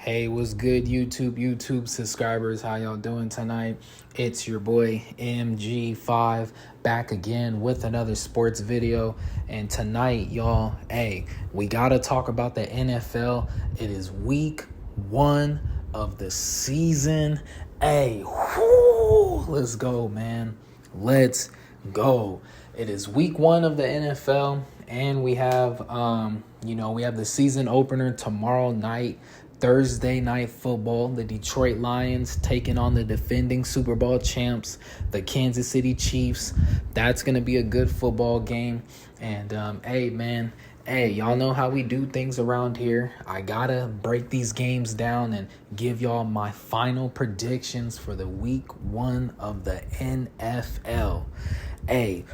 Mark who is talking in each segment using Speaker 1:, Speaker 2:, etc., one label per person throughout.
Speaker 1: Hey, what's good, YouTube subscribers? How y'all doing tonight? It's your boy MG5 back again with another sports video. And tonight, y'all, hey, we got to talk about the NFL. It is week 1 of the season. Hey, let's go, man. Let's go. It is week 1 of the NFL, and we have, we have the season opener tomorrow night. Thursday night football, the Detroit Lions taking on the defending Super Bowl champs, the Kansas City Chiefs. That's going to be a good football game. And, hey, y'all know how we do things around here. I got to break these games down and give y'all my final predictions for the week 1 of the NFL. Hey,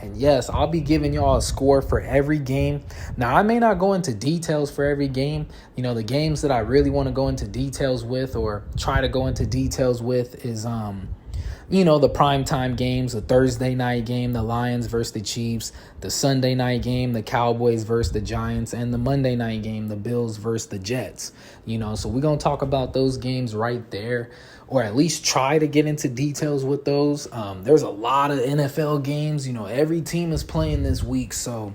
Speaker 1: and yes, I'll be giving y'all a score for every game. Now, I may not go into details for every game. You know, the games that I really want to go into details with or try to go into details with is, the primetime games, the Thursday night game, the Lions versus the Chiefs, the Sunday night game, the Cowboys versus the Giants, and the Monday night game, the Bills versus the Jets. So we're going to talk about those games right there, or at least try to get into details with those. There's a lot of NFL games. Every team is playing this week, so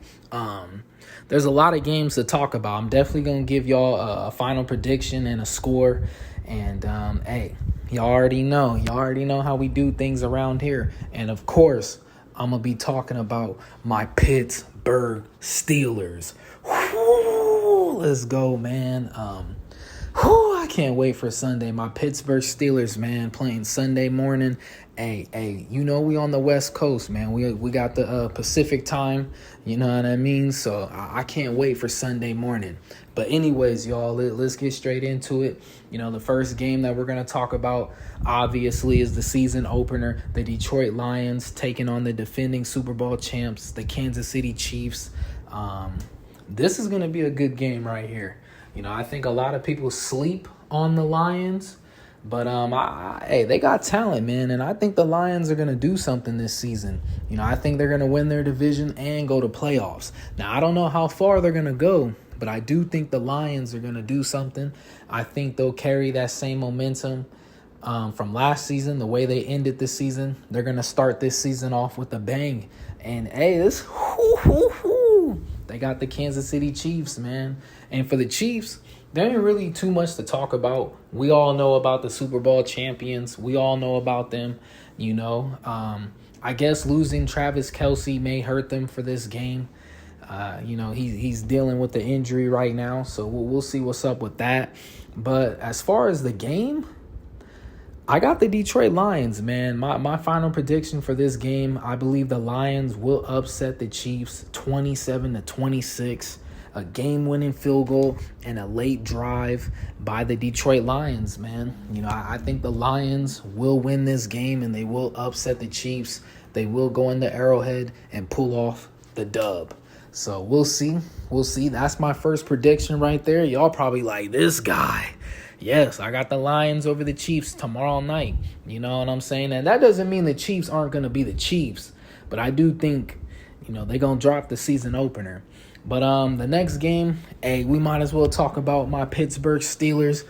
Speaker 1: there's a lot of games to talk about. I'm definitely going to give y'all a final prediction and a score. And, hey, y'all already know how we do things around here. And, of course, I'm going to be talking about my Pittsburgh Steelers. Let's go, man. I can't wait for Sunday. My Pittsburgh Steelers, man, playing Sunday morning. Hey, we on the West Coast, man. We got the Pacific time, you know what I mean? So I can't wait for Sunday morning. But anyways, y'all, let's get straight into it. The first game that we're going to talk about, obviously, is the season opener. The Detroit Lions taking on the defending Super Bowl champs, the Kansas City Chiefs. This is going to be a good game right here. I think a lot of people sleep on the Lions, but they got talent, man, and I think the Lions are going to do something this season. I think they're going to win their division and go to playoffs. Now, I don't know how far they're going to go, but I do think the Lions are going to do something. I think they'll carry that same momentum from last season, the way they ended this season. They're going to start this season off with a bang. And, hey, they got the Kansas City Chiefs, man. And for the Chiefs, there ain't really too much to talk about. We all know about the Super Bowl champions. We all know about them, I guess losing Travis Kelce may hurt them for this game. He's dealing with the injury right now, so we'll see what's up with that. But as far as the game, I got the Detroit Lions, man. My final prediction for this game, I believe the Lions will upset the Chiefs 27-26. A game-winning field goal and a late drive by the Detroit Lions, man. I think the Lions will win this game and they will upset the Chiefs. They will go into Arrowhead and pull off the dub. So we'll see. That's my first prediction right there. Y'all probably like, this guy. Yes, I got the Lions over the Chiefs tomorrow night. You know what I'm saying? And that doesn't mean the Chiefs aren't going to be the Chiefs. But I do think, they're going to drop the season opener. But the next game, hey, we might as well talk about my Pittsburgh Steelers.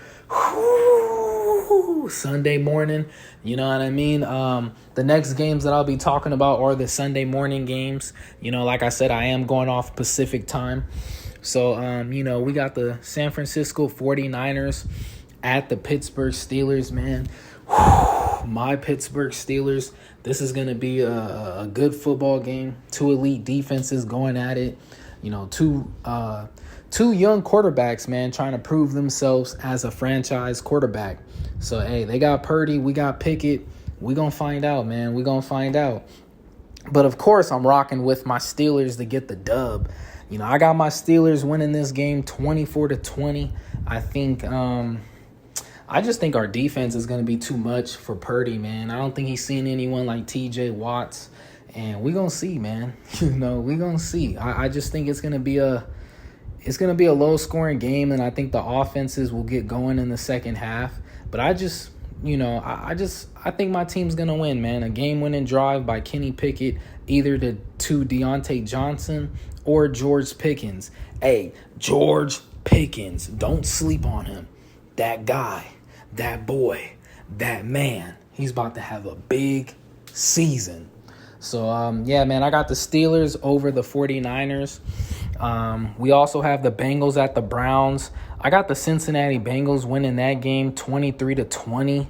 Speaker 1: Sunday morning, you know what I mean? The next games that I'll be talking about are the Sunday morning games. Like I said, I am going off Pacific time. So, we got the San Francisco 49ers at the Pittsburgh Steelers, man. My Pittsburgh Steelers, this is going to be a good football game. 2 elite defenses going at it. Two young quarterbacks, man, trying to prove themselves as a franchise quarterback. So, hey, they got Purdy, we got Pickett. We're going to find out, man. We're going to find out. But, of course, I'm rocking with my Steelers to get the dub. I got my Steelers winning this game 24-20. I just think our defense is going to be too much for Purdy, man. I don't think he's seen anyone like TJ Watts. And we're going to see, man. We're going to see. I just think it's going to be a low-scoring game, and I think the offenses will get going in the second half. But I think my team's going to win, man. A game-winning drive by Kenny Pickett, either to Deontay Johnson or George Pickens. Hey, George Pickens, don't sleep on him. That guy, that boy, that man, he's about to have a big season. So, yeah, man, I got the Steelers over the 49ers. We also have the Bengals at the Browns. I got the Cincinnati Bengals winning that game 23-20.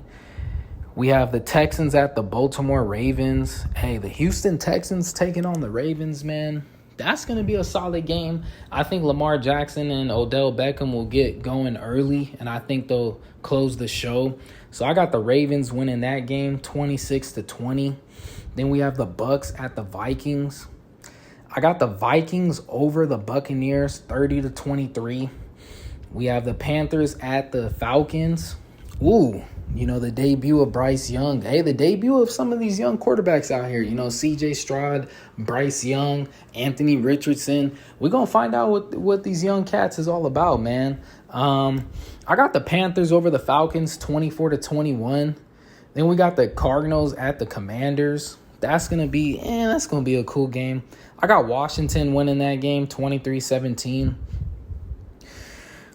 Speaker 1: We have the Texans at the Baltimore Ravens. Hey, the Houston Texans taking on the Ravens, man. That's going to be a solid game. I think Lamar Jackson and Odell Beckham will get going early, and I think they'll close the show. So I got the Ravens winning that game 26-20. Then we have the Bucks at the Vikings. I got the Vikings over the Buccaneers 30-23. We have the Panthers at the Falcons. Ooh, the debut of Bryce Young. Hey, the debut of some of these young quarterbacks out here. C.J. Stroud, Bryce Young, Anthony Richardson. We're going to find out what these young cats is all about, man. I got the Panthers over the Falcons 24-21. Then we got the Cardinals at the Commanders. That's going to be a cool game. I got Washington winning that game 23-17.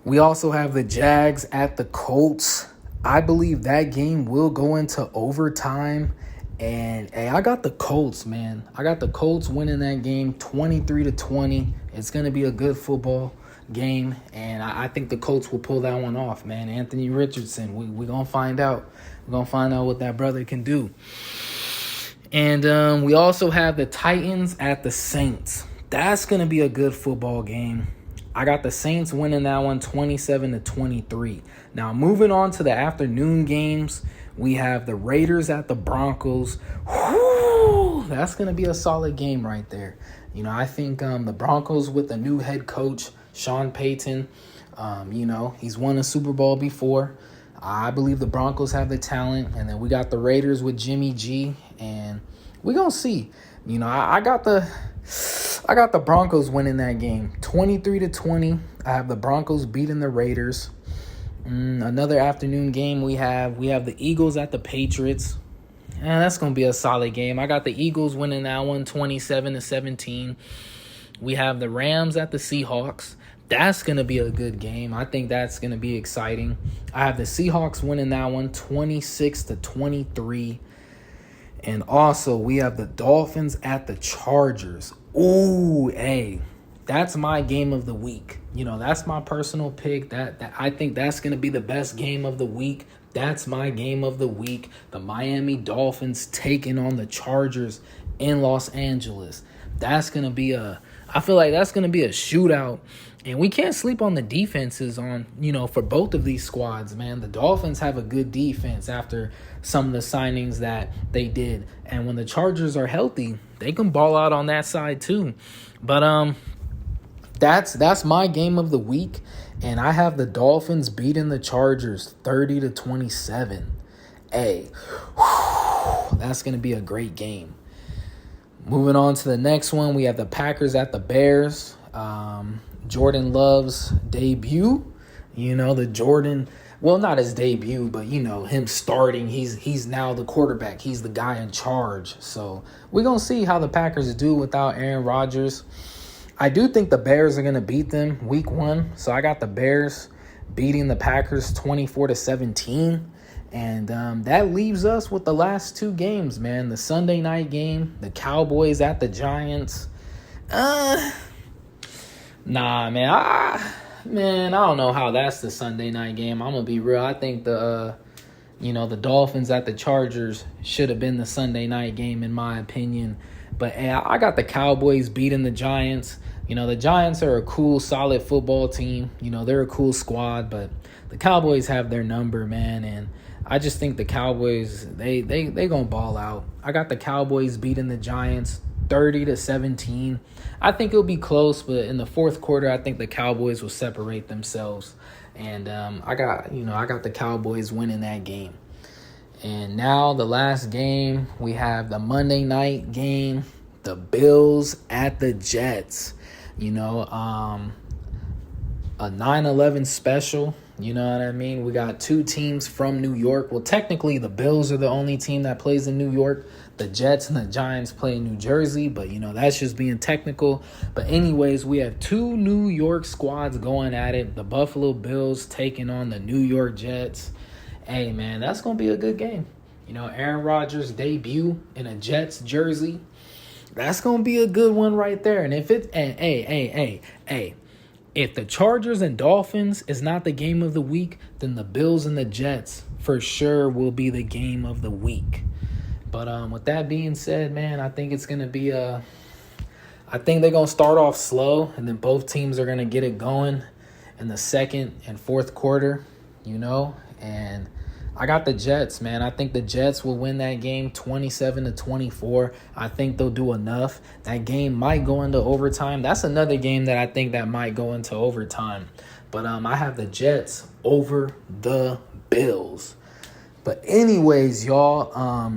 Speaker 1: We also have the Jags at the Colts. I believe that game will go into overtime. And, hey, I got the Colts, man. I got the Colts winning that game 23-20. It's going to be a good football game. And I think the Colts will pull that one off, man. Anthony Richardson, we're going to find out. We're going to find out what that brother can do. And we also have the Titans at the Saints. That's going to be a good football game. I got the Saints winning that one 27-23. Now, moving on to the afternoon games, we have the Raiders at the Broncos. Whew, that's going to be a solid game right there. I think the Broncos with a new head coach, Sean Payton, he's won a Super Bowl before. I believe the Broncos have the talent. And then we got the Raiders with Jimmy G. And we're going to see. I got the Broncos winning that game 23-20. I have the Broncos beating the Raiders. Another afternoon game we have the Eagles at the Patriots. And that's going to be a solid game. I got the Eagles winning that one 27-17. We have the Rams at the Seahawks. That's going to be a good game. I think that's going to be exciting. I have the Seahawks winning that one 26-23. And also, we have the Dolphins at the Chargers. Ooh, hey, that's my game of the week. That's my personal pick. That I think that's going to be the best game of the week. That's my game of the week. The Miami Dolphins taking on the Chargers in Los Angeles. I feel like that's going to be a shootout. And we can't sleep on the defenses for both of these squads, man. The Dolphins have a good defense after some of the signings that they did. And when the Chargers are healthy, they can ball out on that side too. But that's my game of the week. And I have the Dolphins beating the Chargers 30-27. Hey, that's going to be a great game. Moving on to the next one, we have the Packers at the Bears. Jordan Love's debut, the Jordan, well, not his debut, but, him starting. He's now the quarterback. He's the guy in charge. So we're going to see how the Packers do without Aaron Rodgers. I do think the Bears are going to beat them week 1. So I got the Bears beating the Packers 24-17. And that leaves us with the last 2 games, man. The Sunday night game, the Cowboys at the Giants. Nah, man. I don't know how that's the Sunday night game. I'm going to be real. I think the Dolphins at the Chargers should have been the Sunday night game, in my opinion. But hey, I got the Cowboys beating the Giants. The Giants are a cool, solid football team. They're a cool squad, but the Cowboys have their number, man. And I just think the Cowboys, they going to ball out. I got the Cowboys beating the Giants 30-17. I think it'll be close, but in the fourth quarter, I think the Cowboys will separate themselves. And I got the Cowboys winning that game. And now the last game, we have the Monday night game, the Bills at the Jets. A 9/11 special. You know what I mean? We got two teams from New York. Well, technically, the Bills are the only team that plays in New York. The Jets and the Giants play in New Jersey, but, that's just being technical. But anyways, we have two New York squads going at it. The Buffalo Bills taking on the New York Jets. Hey, man, that's going to be a good game. Aaron Rodgers' debut in a Jets jersey. That's going to be a good one right there. And if it's, hey. If the Chargers and Dolphins is not the game of the week, then the Bills and the Jets for sure will be the game of the week. But with that being said, man, I think it's going to be I think they're going to start off slow, and then both teams are going to get it going in the second and fourth quarter, and I got the Jets, man. I think the Jets will win that game 27-24. I think they'll do enough. That game might go into overtime. That's another game that I think that might go into overtime. But I have the Jets over the Bills. But anyways, y'all,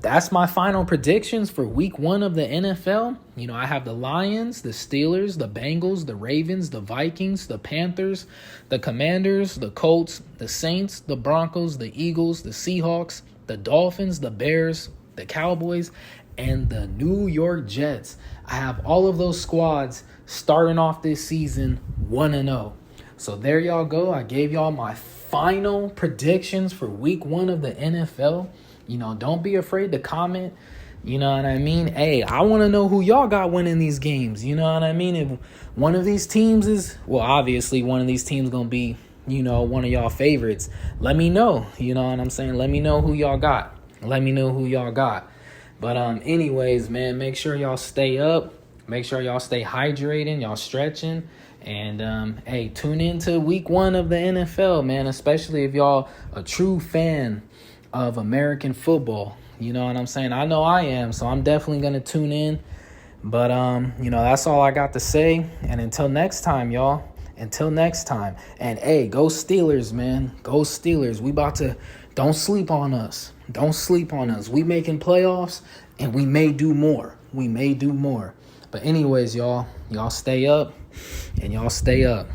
Speaker 1: that's my final predictions for week 1 of the NFL. I have the Lions, the Steelers, the Bengals, the Ravens, the Vikings, the Panthers, the Commanders, the Colts, the Saints, the Broncos, the Eagles, the Seahawks, the Dolphins, the Bears, the Cowboys, and the New York Jets. I have all of those squads starting off this season 1-0. So there y'all go. I gave y'all my final predictions for week 1 of the NFL. Don't be afraid to comment. You know what I mean? Hey, I want to know who y'all got winning these games. You know what I mean? If one of these teams is, well, obviously one of these teams going to be, one of y'all favorites. Let me know. You know what I'm saying? Let me know who y'all got. Let me know who y'all got. But anyways, man, make sure y'all stay up. Make sure y'all stay hydrating. Y'all stretching. And, hey, tune in to week 1 of the NFL, man, especially if y'all a true fan of American football. You know what I'm saying? I know I am, so I'm definitely going to tune in. But, that's all I got to say. And until next time, y'all. Until next time. And, hey, go Steelers, man. Go Steelers. We about to, don't sleep on us. Don't sleep on us. We making playoffs, and we may do more. We may do more. But anyways, y'all stay up, and y'all stay up.